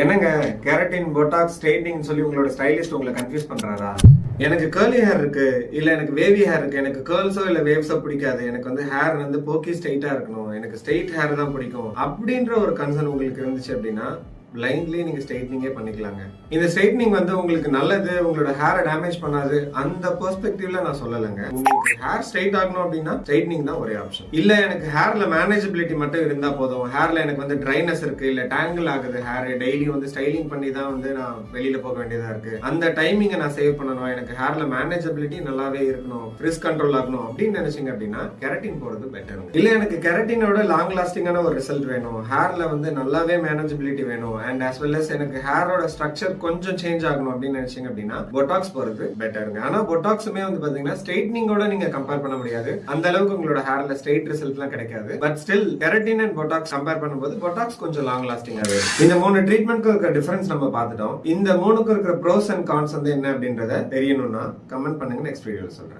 என்னங்க keratin Botox straightening சொல்லி உங்களோட ஸ்டைலிஸ்ட் உங்களை கன்ஃபியூஸ் பண்றாரா? எனக்கு கேர்லி ஹேர் இருக்கு, இல்ல எனக்கு வேவி ஹேர் இருக்கு, எனக்கு கேர்ள்ஸோ இல்ல வேவ்ஸோ பிடிக்காது, எனக்கு வந்து ஹேர் வந்து போக்கி ஸ்ட்ரைட்டா இருக்கணும், எனக்கு ஸ்ட்ரைட் ஹேர் தான் பிடிக்கும் அப்படின்ற ஒரு கன்சர்ன் உங்களுக்கு இருந்துச்சு அப்படின்னா பிளைண்ட்லி நீங்க ஸ்ட்ரைட்னிங்கே பண்ணிக்கலாங்க. இந்த ஸ்ட்ரைட்னிங் வந்து உங்களுக்கு நல்லது, உங்களோட ஹேரை டேமேஜ் பண்ணாது அந்த பெர்ஸ்பெக்டிவ்ல நான் சொல்லலைங்க. உங்களுக்கு ஹேர் ஸ்ட்ரைட் ஆகணும் அப்படின்னா ஸ்ட்ரைட்னிங் தான் ஒரே ஆப்ஷன். இல்ல எனக்கு ஹேர்ல மேனேஜபிலிட்டி மட்டும் இருந்தா போதும், ஹேர்ல எனக்கு வந்து ட்ரைனஸ் இருக்கு, இல்ல டேங்கிள் ஆகுது ஹேர், டெய்லி வந்து ஸ்டைலிங் பண்ணி தான் வந்து நான் வெளியில போக வேண்டியதா இருக்கு, அந்த டைமிங்கை நான் சேவ் பண்ணணும், எனக்கு ஹேர்ல மேனேஜபிலிட்டி நல்லாவே இருக்கணும், ஃப்ரிஸ் கண்ட்ரோல் ஆகணும் அப்படின்னு நினைச்சீங்க அப்படின்னா கெரட்டின் போறது பெட்டர். இல்ல எனக்கு கெரட்டினோட லாங் லாஸ்டிங்கான ஒரு ரிசல்ட் வேணும், ஹேர்ல வந்து நல்லாவே மேனேஜபிலிட்டி வேணும் அண்ட் as well as எனக்கு ஹேரோட ஸ்ட்ரக்சர் கொஞ்சம் சேஞ்ச் ஆகணும் அப்படின்னு நினைச்சீங்க அப்படின்னா பொட்டாக்ஸ் போறது பெட்டருங்க. ஆனா பொட்டாக்ஸுமே வந்து பாத்தீங்கன்னா ஸ்ட்ரைட்னிங்கோட நீங்க கம்பேர் பண்ண முடியாது, அந்த அளவுக்கு உங்களோட ஹேர்ல ஸ்ட்ரைட் ரிசல்ட்லாம் கிடைக்காது. But still keratin and Botox compare பண்ணும்போது பொட்டாக்ஸ் கொஞ்சம் லாங் லாஸ்டிங்கா இருக்கும். இந்த 3 ட்ரீட்மெண்ட்க்கு இருக்கிற டிஃபரன்ஸ் நம்ம பார்த்துட்டோம். இந்த 3க்கு இருக்கிற ப்ரோஸ் அண்ட் கான்ஸ் வந்து என்ன அப்படின்றத தெரியணும்னா கமெண்ட் பண்ணுங்க, நெக்ஸ்ட் வீடியோல சொல்றேன்.